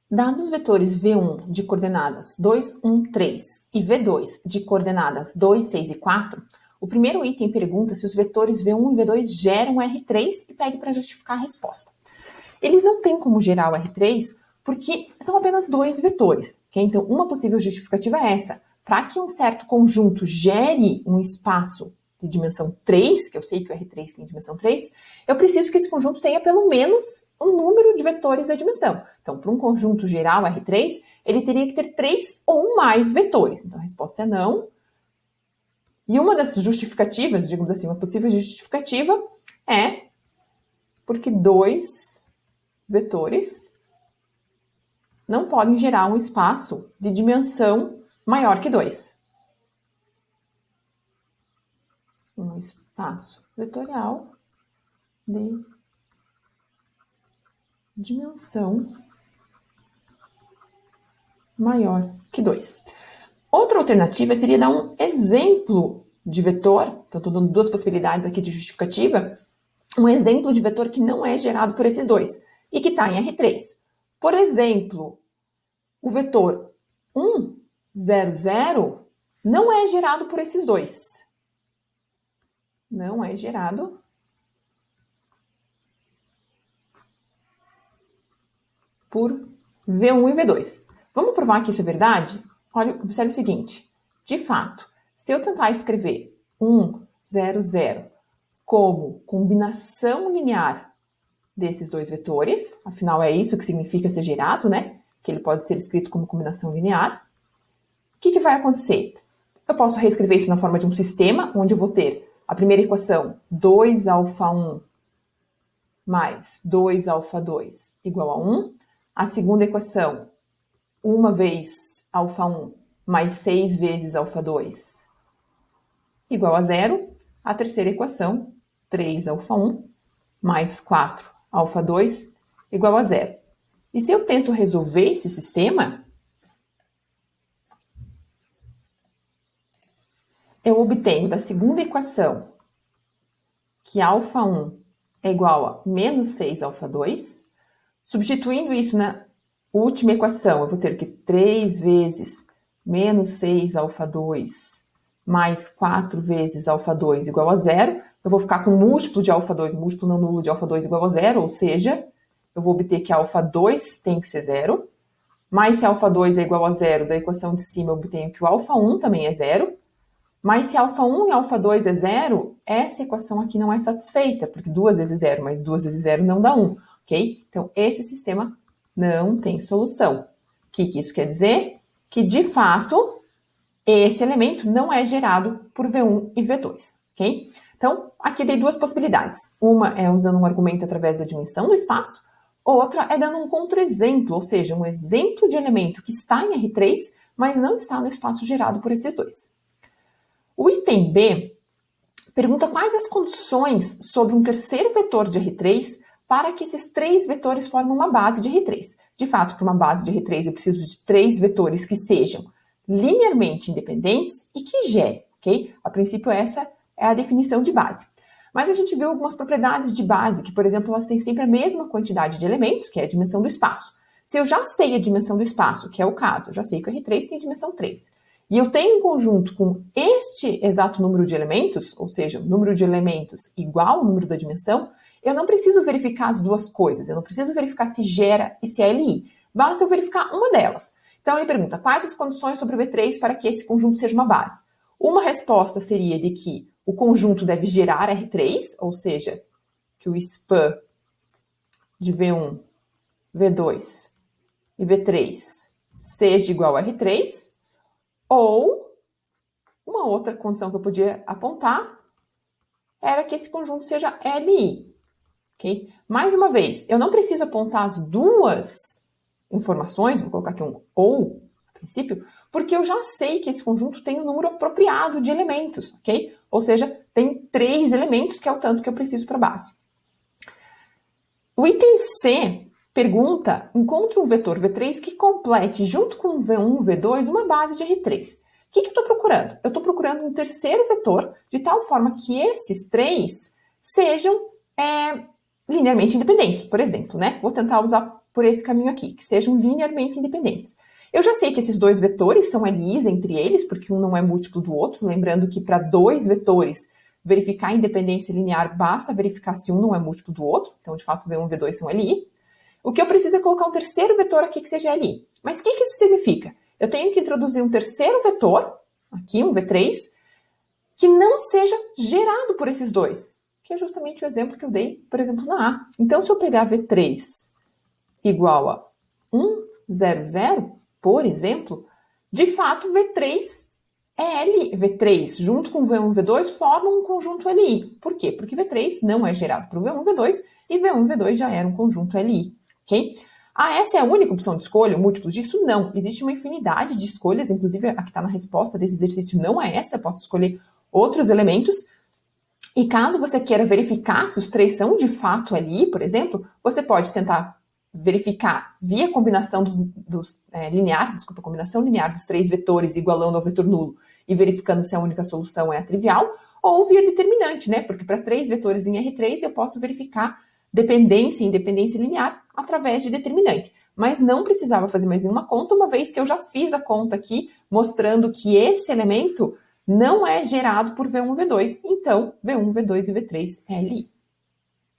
Dados vetores V1 de coordenadas 2, 1, 3 e V2 de coordenadas 2, 6 e 4, o primeiro item pergunta se os vetores V1 e V2 geram R3 e pede para justificar a resposta. Eles não têm como gerar o R3 porque são apenas dois vetores. Okay? Então, uma possível justificativa é essa. Para que um certo conjunto gere um espaço de dimensão 3, que eu sei que o R3 tem dimensão 3, eu preciso que esse conjunto tenha pelo menos um número de vetores da dimensão. Então, para um conjunto gerar o R3, ele teria que ter 3 ou mais vetores. Então, a resposta é não. E uma das justificativas, digamos assim, uma possível justificativa é porque dois vetores não podem gerar um espaço de dimensão maior que 2. Um espaço vetorial de dimensão maior que 2. Outra alternativa seria dar um exemplo de vetor, então estou dando duas possibilidades aqui de justificativa, um exemplo de vetor que não é gerado por esses dois e que está em R3. Por exemplo, o vetor 1, 0, 0 não é gerado por esses dois. Não é gerado por V1 e V2. Vamos provar que isso é verdade? Olha, observe o seguinte. De fato, se eu tentar escrever 1, 0, 0 como combinação linear desses dois vetores, afinal é isso que significa ser gerado, né? Que ele pode ser escrito como combinação linear. O que vai acontecer? Eu posso reescrever isso na forma de um sistema, onde eu vou ter a primeira equação 2α1 mais 2α2 igual a 1. A segunda equação, 1 vezes α1 mais 6 vezes α2 igual a 0. A terceira equação, 3α1 mais 4α2 igual a 0. E se eu tento resolver esse sistema, eu obtenho da segunda equação que α1 é igual a menos 6α2. Substituindo isso na última equação, eu vou ter que 3 vezes menos 6α2 mais 4 vezes α2 igual a 0. Eu vou ficar com múltiplo de α2, múltiplo não nulo de α2 igual a 0, ou seja, eu vou obter que α2 tem que ser 0. Mas se α2 é igual a 0, da equação de cima eu obtenho que o α1 também é 0. Mas se α1 e α2 é 0, essa equação aqui não é satisfeita, porque 2 vezes 0 mais 2 vezes 0 não dá 1, ok? Então, esse sistema não tem solução. O que isso quer dizer? Que, de fato, esse elemento não é gerado por V1 e V2, ok? Então, aqui dei duas possibilidades. Uma é usando um argumento através da dimensão do espaço, outra é dando um contra-exemplo, ou seja, um exemplo de elemento que está em R3, mas não está no espaço gerado por esses dois. O item B pergunta quais as condições sobre um terceiro vetor de R3 para que esses três vetores formem uma base de R3. De fato, para uma base de R3 eu preciso de três vetores que sejam linearmente independentes e que gerem, ok? A princípio essa é a definição de base. Mas a gente viu algumas propriedades de base, que por exemplo elas têm sempre a mesma quantidade de elementos, que é a dimensão do espaço. Se eu já sei a dimensão do espaço, que é o caso, eu já sei que o R3 tem dimensão 3, e eu tenho um conjunto com este exato número de elementos, ou seja, o número de elementos igual ao número da dimensão, eu não preciso verificar as duas coisas, eu não preciso verificar se gera e se é LI, basta eu verificar uma delas. Então ele pergunta quais as condições sobre o V3 para que esse conjunto seja uma base. Uma resposta seria de que o conjunto deve gerar R3, ou seja, que o span de V1, V2 e V3 seja igual a R3, ou uma outra condição que eu podia apontar era que esse conjunto seja LI. Okay? Mais uma vez, eu não preciso apontar as duas informações, vou colocar aqui um ou, a princípio, porque eu já sei que esse conjunto tem um número apropriado de elementos, ok? Ou seja, tem 3 elementos, que é o tanto que eu preciso para a base. O item C pergunta, encontre um vetor V3 que complete, junto com V1 e V2, uma base de R3. O que eu estou procurando? Eu estou procurando um terceiro vetor, de tal forma que esses 3 sejam linearmente independentes, por exemplo, né? Vou tentar usar por esse caminho aqui, que sejam linearmente independentes. Eu já sei que esses dois vetores são LIs entre eles, porque um não é múltiplo do outro, lembrando que para dois vetores verificar a independência linear, basta verificar se um não é múltiplo do outro, então de fato V1 e V2 são LI. O que eu preciso é colocar um terceiro vetor aqui que seja LI. Mas o que isso significa? Eu tenho que introduzir um terceiro vetor, aqui um V3, que não seja gerado por esses dois, que é justamente o exemplo que eu dei, por exemplo, na A. Então, se eu pegar V3 igual a 1, 0, 0, por exemplo, de fato, V3 é LI. V3 junto com V1 e V2 formam um conjunto LI. Por quê? Porque V3 não é gerado por V1 e V2 e V1 e V2 já era um conjunto LI. Ok? Ah, essa é a única opção de escolha, o múltiplo disso? Não. Existe uma infinidade de escolhas, inclusive a que está na resposta desse exercício não é essa, eu posso escolher outros elementos. E caso você queira verificar se os três são de fato LI, por exemplo, você pode tentar verificar via combinação combinação linear dos três vetores igualando ao vetor nulo e verificando se a única solução é a trivial, ou via determinante, né? Porque para três vetores em R3 eu posso verificar dependência e independência linear através de determinante. Mas não precisava fazer mais nenhuma conta, uma vez que eu já fiz a conta aqui, mostrando que esse elemento não é gerado por V1 e V2. Então, V1, V2 e V3 é LI.